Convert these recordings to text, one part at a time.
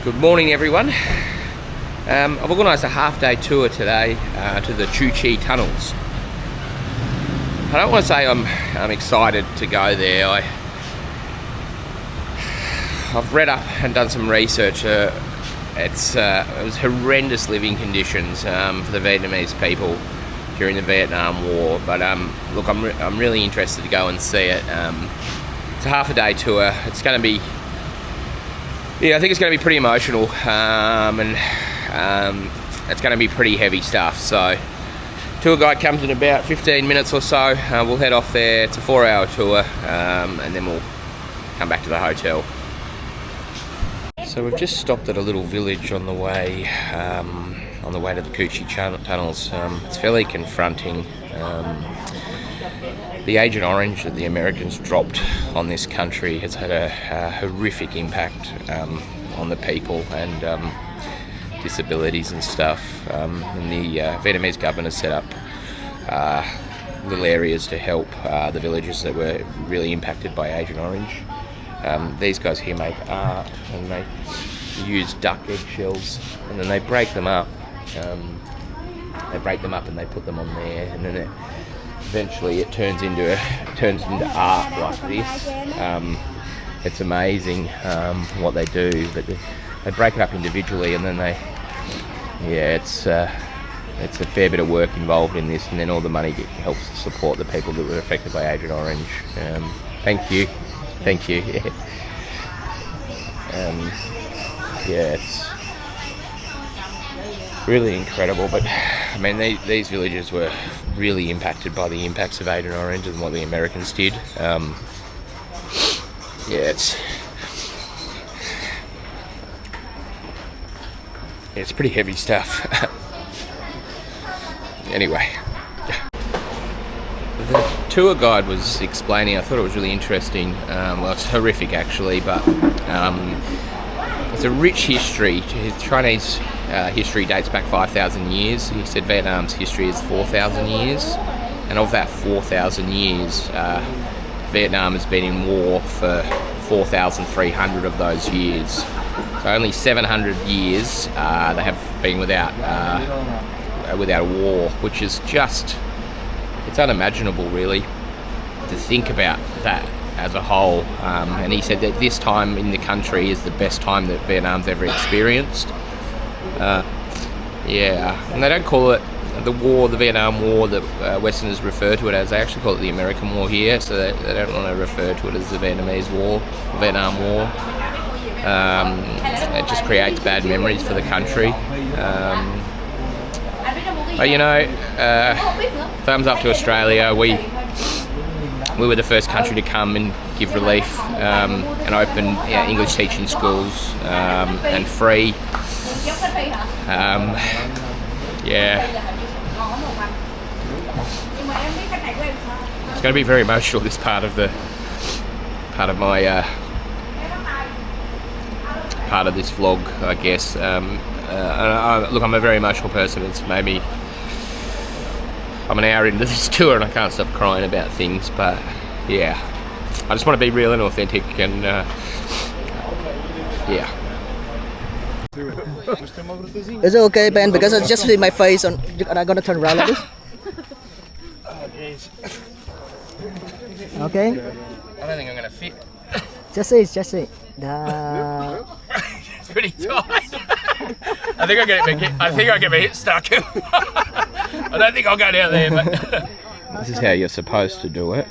Good morning, everyone. I've organised a half-day tour today to the Chu Chi tunnels. I don't want to say I'm excited to go there. I've read up and done some research. It was horrendous living conditions for the Vietnamese people during the Vietnam War. But look, I'm really interested to go and see it. It's a half-a-day tour. It's going to be, I think it's going to be pretty emotional, and it's going to be pretty heavy stuff. So, tour guide comes in about 15 minutes or so. We'll head off there. It's a 4-hour tour, and then we'll come back to the hotel. So we've just stopped at a little village on the way to the Cu Chi tunnels. It's fairly confronting. The Agent Orange that the Americans dropped on this country has had a horrific impact on the people and disabilities and stuff. And the Vietnamese government has set up little areas to help the villages that were really impacted by Agent Orange. These guys here make art, and they use duck eggshells, and then they break them up. And they put them on there, and then eventually it turns into art like this. It's amazing what they do, but they break it up individually, and then it's a fair bit of work involved in this, and then all the money helps support the people that were affected by Agent Orange. Thank you. It's really incredible, but I mean these villages were really impacted by the impacts of Agent Orange and what the Americans did. It's pretty heavy stuff. Anyway, the tour guide was explaining, I thought it was really interesting. Well, it's horrific actually, but it's a rich history. His Chinese history dates back 5,000 years. He said Vietnam's history is 4,000 years, and of that 4,000 years, Vietnam has been in war for 4,300 of those years. So only 700 years they have been without a war, which is it's unimaginable really to think about that as a whole. And he said that this time in the country is the best time that Vietnam's ever experienced. And they don't call it the war, the Vietnam War that Westerners refer to it as. They actually call it the American War here, so they don't want to refer to it as the Vietnamese War, the Vietnam War. It just creates bad memories for the country. Thumbs up to Australia. We were the first country to come and give relief and open English teaching schools and free. It's going to be very emotional, this part of this vlog, I guess. Look, I'm a very emotional person. It's maybe I'm an hour into this tour and I can't stop crying about things, but I just want to be real and authentic, and Is it okay, Ben? Because I just see my face on. Am I gonna turn around like this? Okay. I don't think I'm gonna fit. Just see. It's pretty tight. I think I get my hip stuck. I don't think I'll go down there, but this is how you're supposed to do it.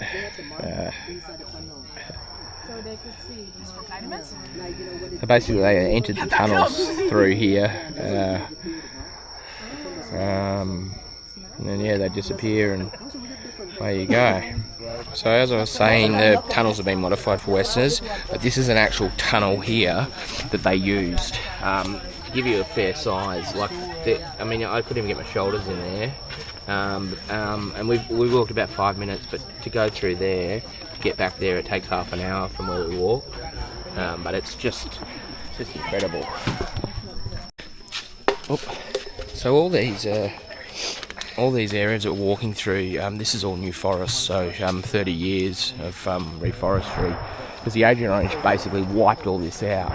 So basically they entered the tunnels through here, and then they disappear, and there you go. So as I was saying, the tunnels have been modified for Westerners, but this is an actual tunnel here that they used to give you a fair size. I couldn't even get my shoulders in there, and we walked about 5 minutes, but to go through there, to get back there, it takes half an hour from where we walk. But it's just incredible. So all these areas that we're walking through, this is all new forest. So 30 years of reforestry. because the Agent Orange basically wiped all this out.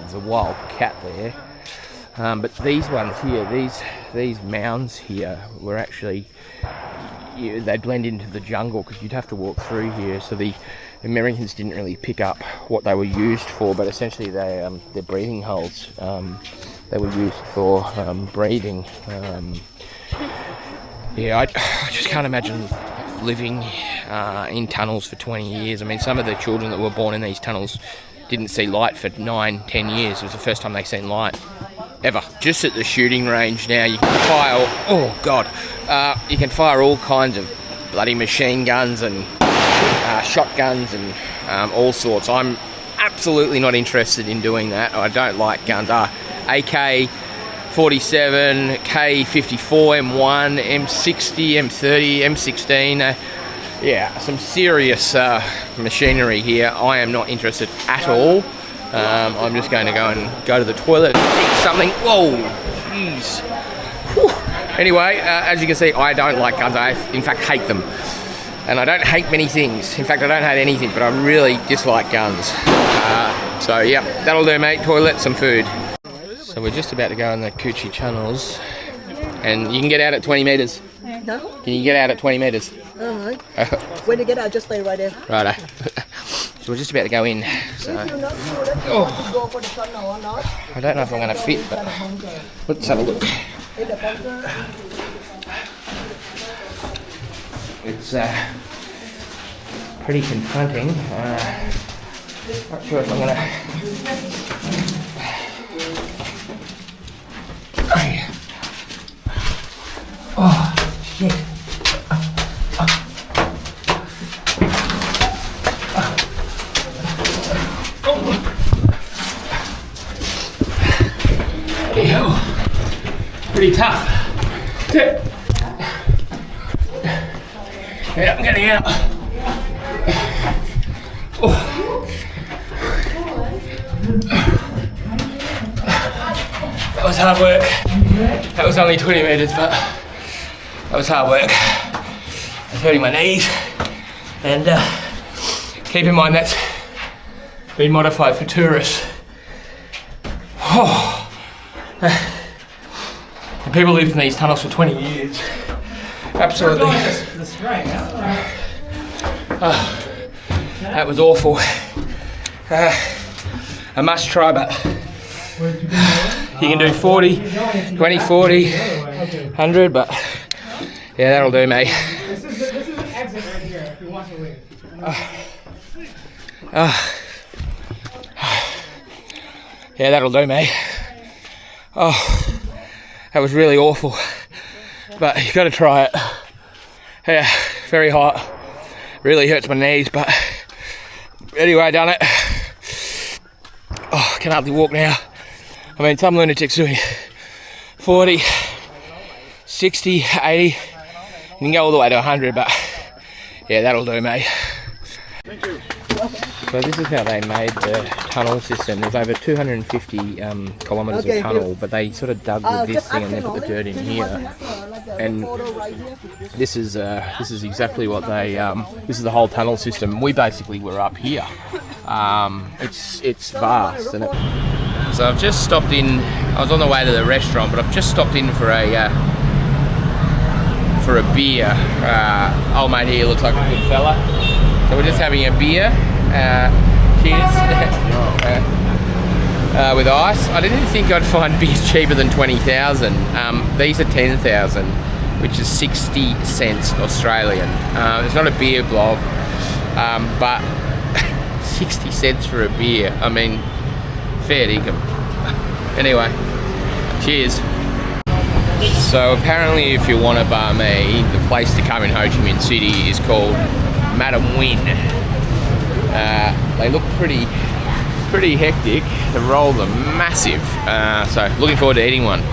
There's a wild cat there. But these ones here, these mounds here were actually, they blend into the jungle because you'd have to walk through here. So the Americans didn't really pick up what they were used for, but essentially they're breathing holes. They were used for breathing. I just can't imagine living in tunnels for 20 years. I mean, some of the children that were born in these tunnels didn't see light for 9-10 years. It was the first time they seen light ever. Just at the shooting range now, you can fire, you can fire all kinds of bloody machine guns and shotguns and all sorts. I'm absolutely not interested in doing that. I don't like guns. AK-47, K-54, M1, M60, M30, M16. Some serious machinery here. I am not interested at all. I'm just going to go to the toilet and eat something. Whoa, jeez. Whew. Anyway, as you can see, I don't like guns. I, in fact, hate them. And I don't hate many things. In fact, I don't hate anything, but I really dislike guns. That'll do, mate. Toilet, some food. So we're just about to go in the Coochie tunnels, and you can get out at 20 metres. No? Can you get out at 20 metres? Alright. When you get out, just stay right there. Righto. So we're just about to go in. So, I don't know if I'm going to fit, but let's have a look. It's pretty confronting. Not sure if I'm going to... Oh, shit. Pretty tough. Yeah, I'm getting out. That was hard work. That was only 20 metres, but that was hard work. I was hurting my knees, and keep in mind that's been modified for tourists. And people lived in these tunnels for 20 years. Absolutely. That was awful. A must try, but you can do 40, 20, 40, 100, but yeah, that'll do, mate. This is an exit right here if you want to leave. Yeah, that'll do, mate. Oh, that was really awful, but you got to try it. Yeah, very hot. Really hurts my knees, but anyway, I done it. Oh, I can hardly walk now. I mean, some lunatics doing 40, 60, 80. You can go all the way to 100, but yeah, that'll do, mate. Thank you. So this is how they made the tunnel system. There's over 250 kilometres of tunnel, but they sort of dug with this thing and then put the dirt in here. And this is exactly what they. This is the whole tunnel system. We basically were up here. It's vast, and so I've just stopped in. I was on the way to the restaurant, but I've just stopped in for a beer. Old mate here looks like a good fella. So we're just having a beer. Cheers. With ice. I didn't think I'd find beers cheaper than 20,000. These are 10,000, which is 60 cents Australian. It's not a beer blog, but 60 cents for a beer. I mean, fair dinkum. Anyway, cheers. So apparently, if you want a banh mi, the place to come in Ho Chi Minh City is called Madam Win. They look pretty hectic. The rolls are massive, so looking forward to eating one.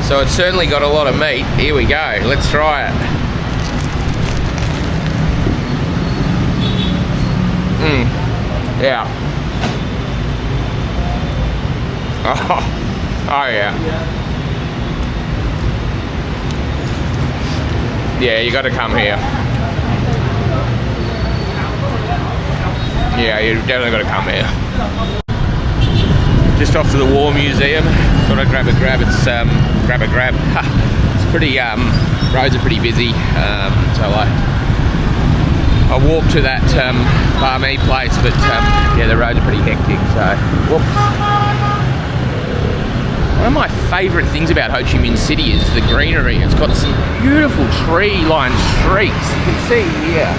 So it's certainly got a lot of meat. Here we go, let's try it. Yeah. Oh yeah. Yeah, you got to come here. yeah, you've definitely got to come here. Just off to the War Museum. Thought I'd grab a grab. It's grab a grab. It's pretty. Roads are pretty busy, so I walked to that Barmy place, but yeah, the roads are pretty hectic. So, whoops. One of my favourite things about Ho Chi Minh City is the greenery. It's got some beautiful tree-lined streets. You can see here,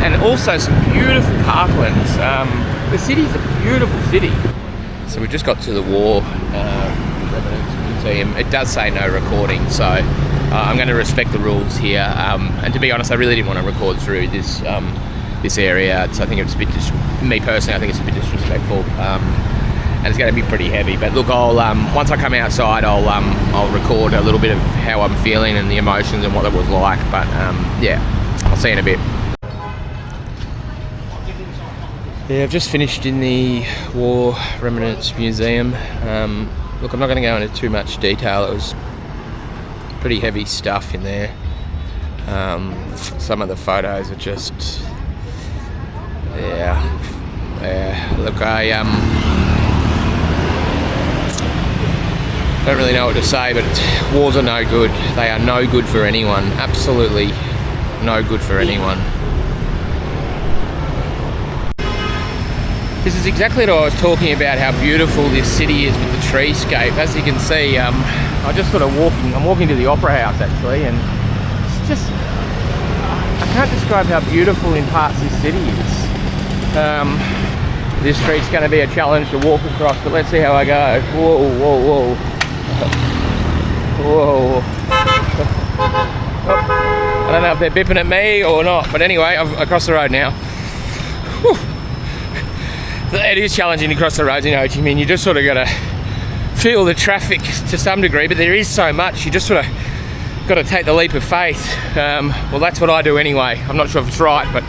and also some beautiful parklands. The city's a beautiful city. So we just got to the War Museum. It does say no recording, so I'm going to respect the rules here. And to be honest, I really didn't want to record through this this area. So I think it's a bit, me personally, I think it's a bit disrespectful, and it's going to be pretty heavy. But look, I'll once I come outside, I'll record a little bit of how I'm feeling and the emotions and what it was like. But yeah, I'll see you in a bit. Yeah, I've just finished in the War Remnants Museum. Look, I'm not going to go into too much detail. It was pretty heavy stuff in there. Some of the photos are just, yeah. Look, I don't really know what to say, but wars are no good. They are no good for anyone. Absolutely no good for anyone. This is exactly what I was talking about, how beautiful this city is with the treescape. As you can see, I'm walking to the Opera House actually, and it's just, I can't describe how beautiful in parts this city is. This street's going to be a challenge to walk across, but let's see how I go. Whoa, whoa, whoa. Whoa. Oh, I don't know if they're bipping at me or not, but anyway, I'm across the road now. Whew. It is challenging to cross the roads in Ho Chi Minh. You just sort of got to feel the traffic to some degree, but there is so much. You just sort of got to take the leap of faith. Well, that's what I do anyway. I'm not sure if it's right, but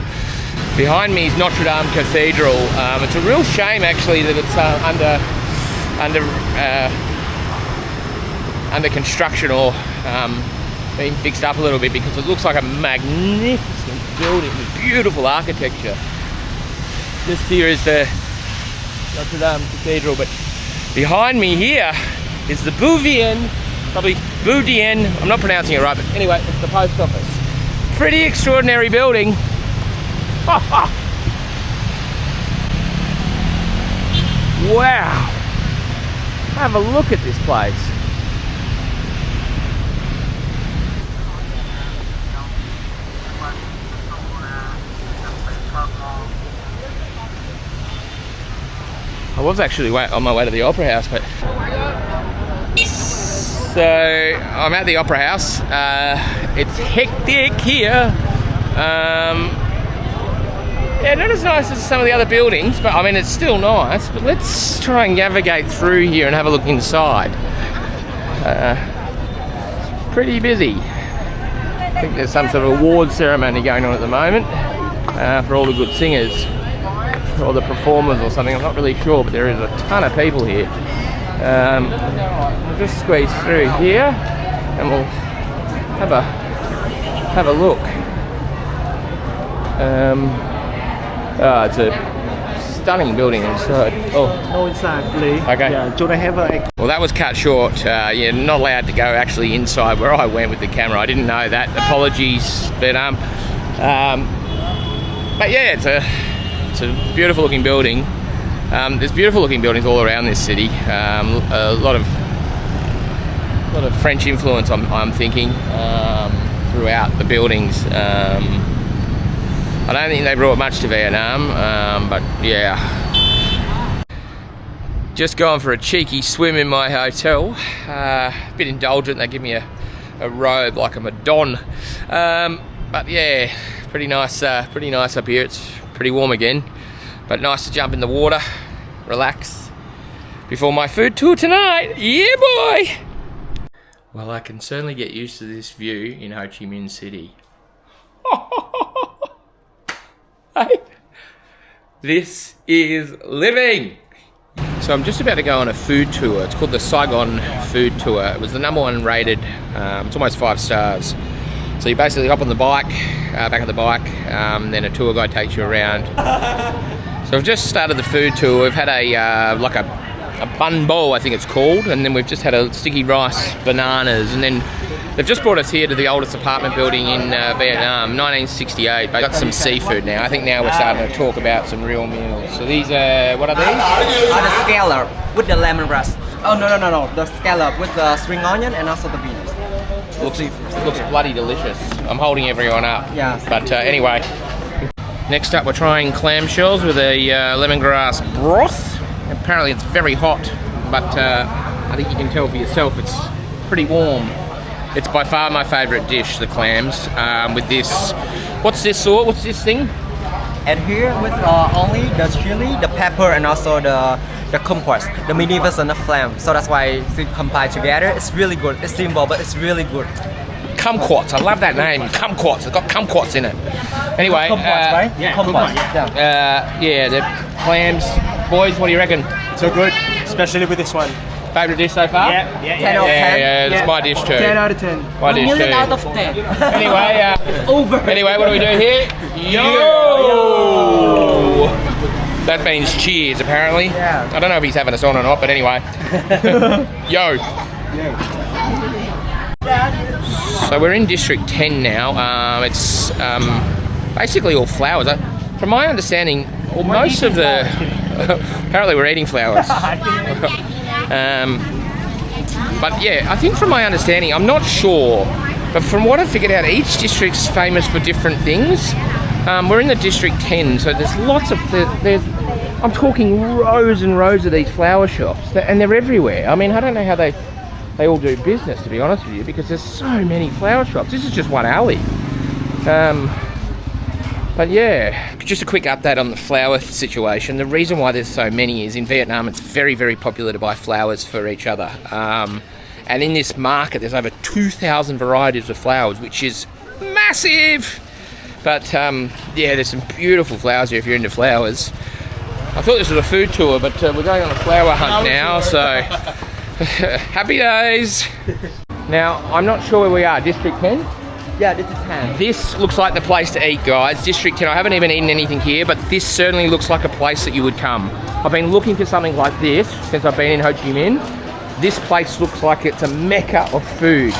behind me is Notre Dame Cathedral. It's a real shame actually that it's under construction or being fixed up a little bit, because it looks like a magnificent building with beautiful architecture. Just here is the Notre Dame Cathedral, but behind me here is the Bouvienne, probably Boudienne, I'm not pronouncing it right, but anyway, it's the post office. Pretty extraordinary building. Wow! Have a look at this place. I was actually on my way to the Opera House, but so I'm at the Opera House. It's hectic here. Yeah, not as nice as some of the other buildings, but I mean it's still nice. But let's try and navigate through here and have a look inside. It's pretty busy. I think there's some sort of award ceremony going on at the moment for all the good singers. Or the performers or something, I'm not really sure, but there is a ton of people here. We'll just squeeze through here and we'll have a look. It's a stunning building inside. Oh, No, inside, please. okay. Yeah, do they have a... Well, that was cut short. You're not allowed to go actually inside where I went with the camera. I didn't know that. Apologies, but yeah, it's a beautiful looking building. There's beautiful looking buildings all around this city. A lot of French influence, I'm thinking, throughout the buildings. I don't think they brought much to Vietnam, but yeah. Just going for a cheeky swim in my hotel. A bit indulgent, they give me a robe like I'm a don. But yeah, pretty nice up here. It's pretty warm again, but nice to jump in the water, relax before my food tour tonight. Yeah, boy! Well, I can certainly get used to this view in Ho Chi Minh City. Hey, this is living! So I'm just about to go on a food tour. It's called the Saigon food tour. It was the #1 rated, it's almost 5 stars. So you basically hop on the bike, back of the bike, then a tour guide takes you around. So we've just started the food tour. We've had a like a bun bowl, I think it's called, and then we've just had a sticky rice, bananas, and then they've just brought us here to the oldest apartment building in Vietnam, 1968. They've got some seafood now. I think now we're starting to talk about some real meals. So these are, what are these? The scallop with the lemongrass. Oh no. The scallop with the spring onion and also the beans. Looks bloody delicious. I'm holding everyone up. Yes. But anyway, next up we're trying clam shells with a lemongrass broth. Apparently it's very hot, but I think you can tell for yourself it's pretty warm. It's by far my favourite dish, the clams, with this, what's this thing? And here with only the chili, the pepper, and also the kumquats, the mini version of clam. So that's why it's combined together. It's really good. It's simple, but it's really good. Kumquats, I love that name. Kumquats, it's got kumquats in it. Anyway, Kumquats, right? Yeah, kumquats. Yeah, the clams. Boys, what do you reckon? So good, especially with this one. Favourite dish so far? 10 out of 10. Yeah, it's my dish too. 10 out of 10. My dish too. Out of 10. Anyway, it's over. Anyway, what do we do here? Yo! That means cheers, apparently. Yeah. I don't know if he's having us on or not, but anyway. Yo! So we're in District 10 now. It's basically all flowers. From my understanding, well, most of the... apparently we're eating flowers. But yeah, I think from my understanding, I'm not sure, but from what I figured out, each district's famous for different things. We're in the District 10, so there's lots of... I'm talking rows and rows of these flower shops, and they're everywhere. I mean, I don't know how they all do business, to be honest with you, because there's so many flower shops. This is just one alley. But yeah, just a quick update on the flower situation. The reason why there's so many is in Vietnam it's very, very popular to buy flowers for each other. And in this market there's over 2,000 varieties of flowers, which is massive. But yeah, there's some beautiful flowers here if you're into flowers. I thought this was a food tour, but we're going on a flower hunt now, so happy days. Now, I'm not sure where we are, District 10? Yeah, this is 10. This looks like the place to eat, guys. District 10, I haven't even eaten anything here, but this certainly looks like a place that you would come. I've been looking for something like this since I've been in Ho Chi Minh. This place looks like it's a mecca of food.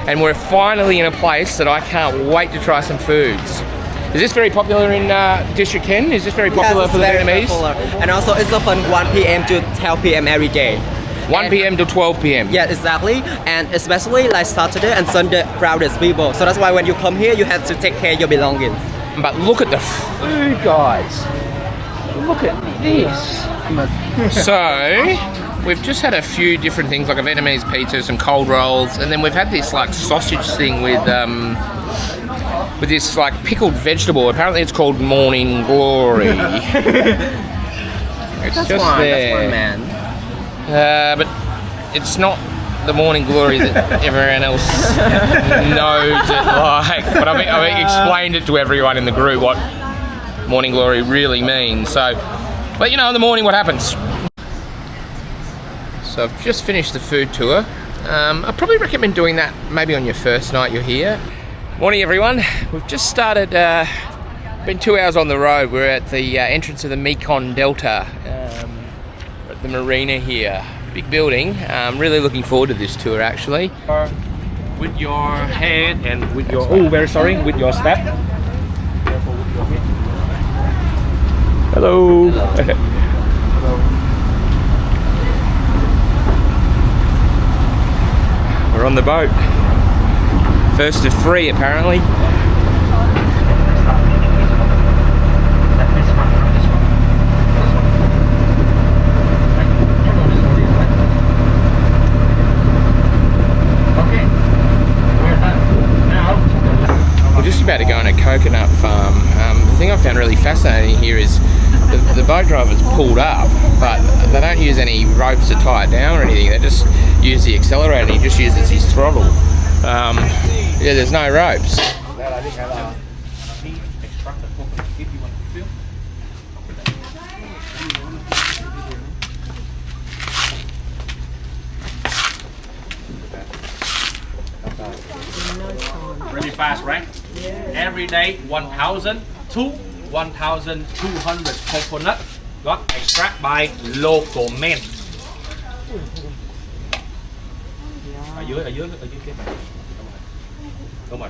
And we're finally in a place that I can't wait to try some foods. Is this very popular in District 10? Is this very popular for the Vietnamese? Popular. And also it's open 1 p.m. to 12 p.m. every day. 1 p.m. to 12 p.m. Yeah, exactly. And especially like Saturday and Sunday, crowded people. So that's why when you come here, you have to take care of your belongings. But look at the food, guys. Look at this. So, we've just had a few different things, like a Vietnamese pizza, some cold rolls, and then we've had this like sausage thing with this like pickled vegetable. Apparently it's called Morning Glory. It's That's just fine, there. man. But it's not the Morning Glory that everyone else knows it like. But I explained it to everyone in the group what Morning Glory really means. So, but you know, in the morning what happens? So I've just finished the food tour. I probably recommend doing that maybe on your first night you're here. Morning everyone. We've just started, been 2 hours on the road. We're at the entrance of the Mekong Delta. The marina here, big building. I'm really looking forward to this tour actually. With your head and with your with your step. Hello. We're on the boat. First of 3 apparently. About to go on a coconut farm. The thing I found really fascinating here is the boat driver's pulled up, but they don't use any ropes to tie it down or anything. They just use the accelerator. He just uses his throttle. Yeah, there's no ropes. Really fast. fast, right? Every day 1,000 to 1,200 coconut got extract by local men. Ở dưới cái bàn. Đúng rồi.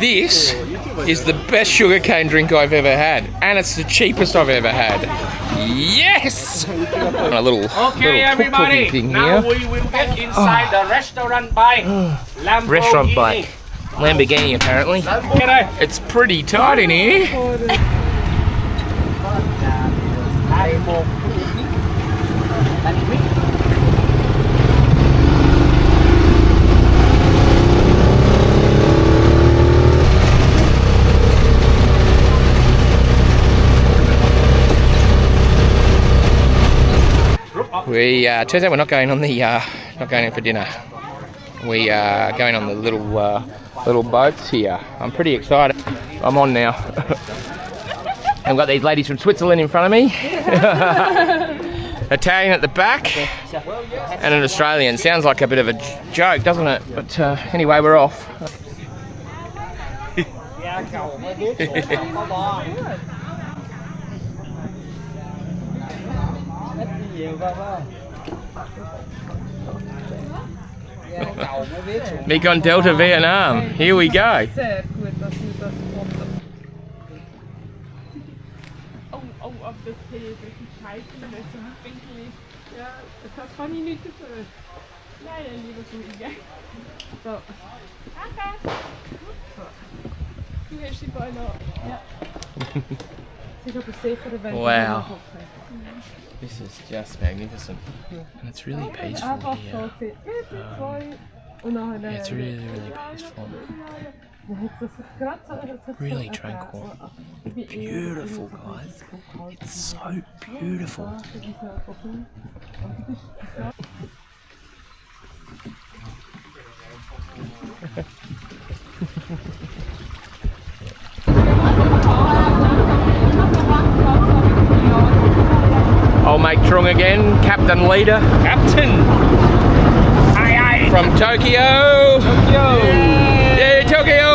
This is the best sugarcane drink I've ever had, and it's the cheapest I've ever had. Yes! A little Okay, everybody. thing Now here. we will get inside the restaurant by Lamborghini. Restaurant bike. Lamborghini, apparently. It's pretty tight in here. We turns out we're not going on the not going in for dinner. We are going on the little boats here. I'm pretty excited. I'm on now. I've got these ladies from Switzerland in front of me. Italian at the back, and an Australian. Sounds like a bit of a joke, doesn't it? But anyway, we're off. Mekong Delta, Vietnam. Here we go. Wow. This is just magnificent. And it's really peaceful here. It's really, really peaceful. Really tranquil. Beautiful, guys. It's so beautiful. Old mate Trung again, Captain Leader. Captain. Aye, aye. From Tokyo. Tokyo. Yeah, Tokyo.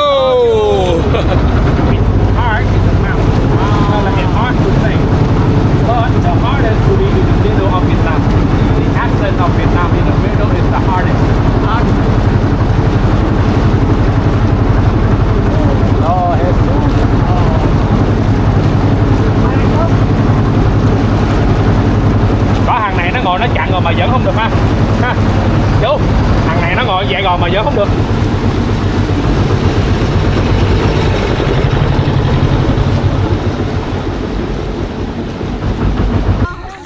Hard is a mountain. It's hard to say. But the hardest to be in the middle of Vietnam. The accent of Vietnam in the middle is the hardest. Oh, có thằng này nó ngồi nó chặn rồi mà vẫn không được ha. Ha. Chú, thằng này nó ngồi vậy rồi mà vẫn không được.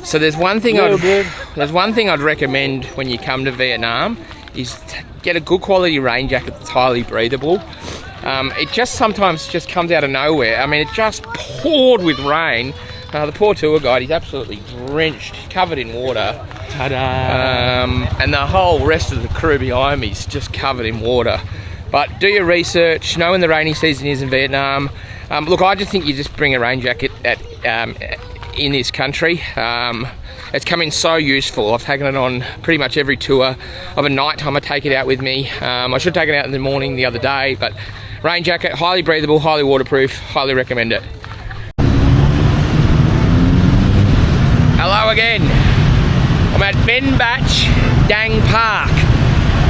So there's one thing I'd recommend when you come to Vietnam is to get a good quality rain jacket that's highly breathable. It just sometimes just comes out of nowhere. I mean, it just poured with rain. The poor tour guide, he's absolutely drenched, covered in water. Ta-da! And the whole rest of the crew behind me is just covered in water. But do your research, know when the rainy season is in Vietnam. Look, I just think you just bring a rain jacket in this country. It's come in so useful. I've taken it on pretty much every tour. Of a night time I take it out with me. I should take it out in the morning the other day, but rain jacket, highly breathable, highly waterproof, highly recommend it. Hello again. I'm at Ben Bach Dang Park.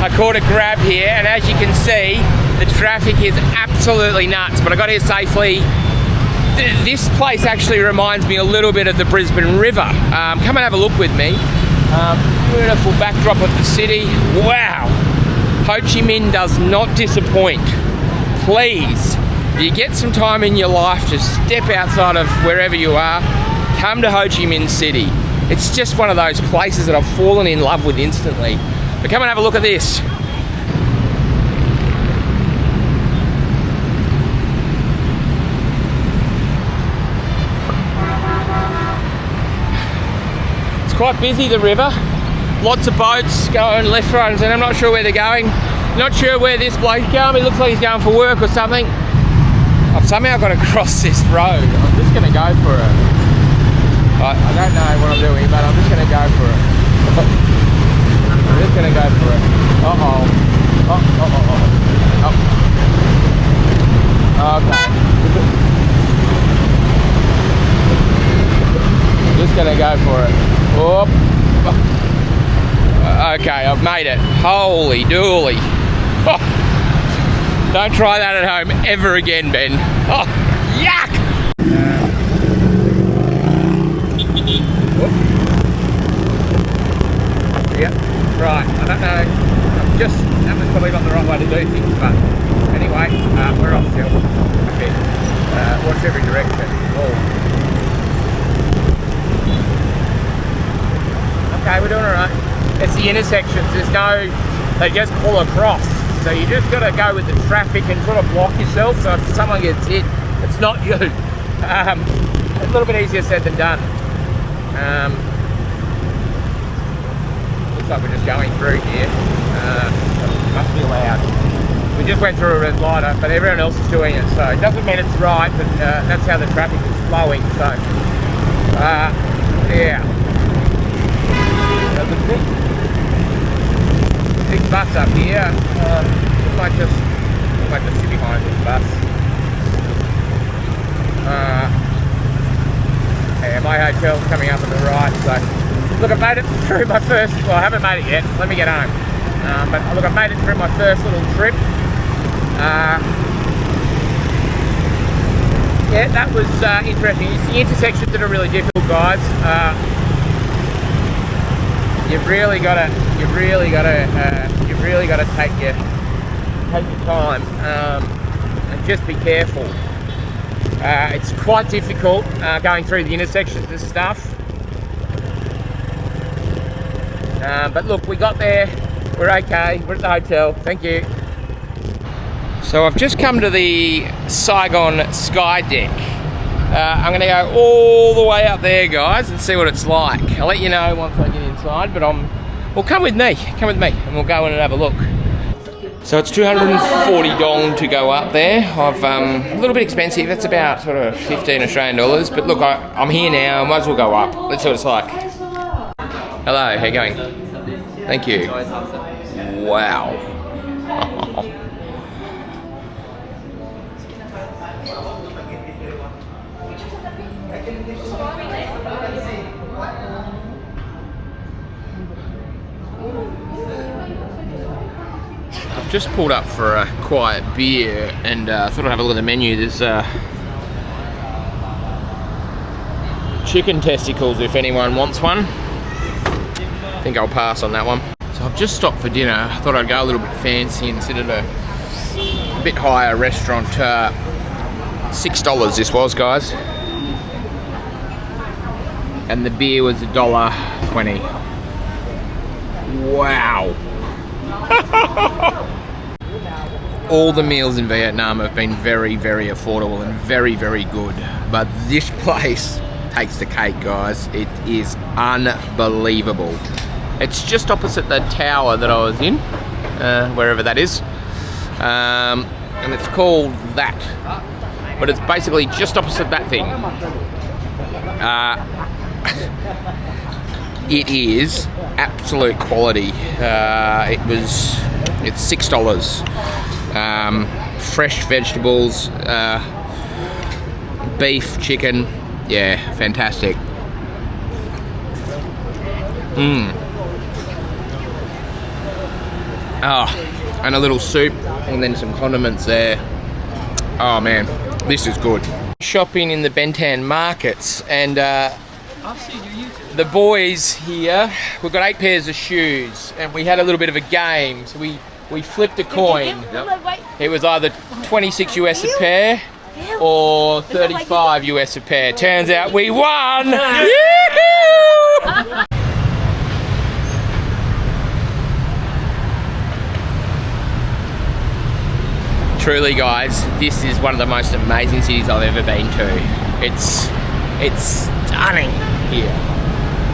I caught a grab here, and as you can see, the traffic is absolutely nuts, but I got here safely. This place actually reminds me a little bit of the Brisbane River. Come and have a look with me. Beautiful backdrop of the city. Wow. Ho Chi Minh does not disappoint. Please, if you get some time in your life to step outside of wherever you are, come to Ho Chi Minh City. It's just one of those places that I've fallen in love with instantly. But come and have a look at this. It's quite busy, the river. Lots of boats going left, right, and I'm not sure where they're going. Not sure where this bloke's going. He looks like he's going for work or something. I've somehow got to cross this road. I'm just going to go for it. I don't know what I'm doing, but I'm just going to go for it. I'm just going to go for it. Okay. Just going to go for it. Whoop. Okay, I've made it. Holy dooly. Oh. Don't try that at home ever again, Ben. Oh, yuck! Yep, right, I don't know, that was probably not the right way to do things, but anyway, we're off still. Okay, watch every direction. Oh. Okay, we're doing alright. It's the intersections, they just pull across, so you just got to go with the traffic and sort of block yourself, so if someone gets hit, it's not you. It's a little bit easier said than done. Looks like we're just going through here. Must be allowed. We just went through a red light, but everyone else is doing it, so it doesn't mean it's right, but that's how the traffic is flowing, so yeah. There's a big bus up here. We might just sit behind this bus. Yeah, my hotel's coming up on the right, so look, I made it through my first, well, I haven't made it yet, let me get home. But look, I made it through my first little trip. Yeah, that was interesting. It's the intersections that are really difficult, guys. You've really got to take your time and just be careful. It's quite difficult going through the intersections and stuff. But look, we got there. We're okay. We're at the hotel. Thank you. So I've just come to the Saigon sky deck. I'm going to go all the way up there, guys, and see what it's like. I'll let you know once I get inside, but well, come with me, and we'll go in and have a look. So it's 240 dong to go up there. I've a little bit expensive. It's about sort of 15 Australian dollars. But look, I'm here now. I might as well go up. Let's see what it's like. Hello, how you going? Thank you. Wow. I've just pulled up for a quiet beer and thought I'd have a look at the menu. There's chicken testicles if anyone wants one. I think I'll pass on that one. So I've just stopped for dinner. I thought I'd go a little bit fancy and sit at a bit higher restaurant. $6 this was, guys. And the beer was $1.20. Wow. All the meals in Vietnam have been very, very affordable and very, very good. But this place takes the cake, guys. It is unbelievable. It's just opposite the tower that I was in, wherever that is. And it's called that. But it's basically just opposite that thing. It is absolute quality. It's $6. Fresh vegetables, beef, chicken, yeah, fantastic. Oh, and a little soup, and then some condiments there. Oh man, this is good. Shopping in the Bentan markets, and the boys here, we've got 8 pairs of shoes, and we had a little bit of a game, so we flipped a coin. It was either 26 US a pair or 35 US a pair. Turns out we won! Truly, guys, this is one of the most amazing cities I've ever been to. It's stunning here.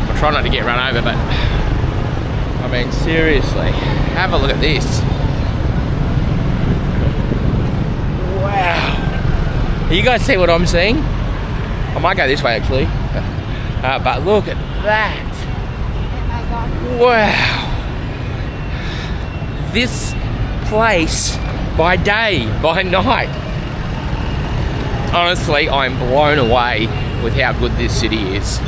I'll try not to get run over, but I mean, seriously, have a look at this. Wow. You guys see what I'm seeing? I might go this way, actually. But look at that. Wow. This place, by day, by night. Honestly, I'm blown away with how good this city is.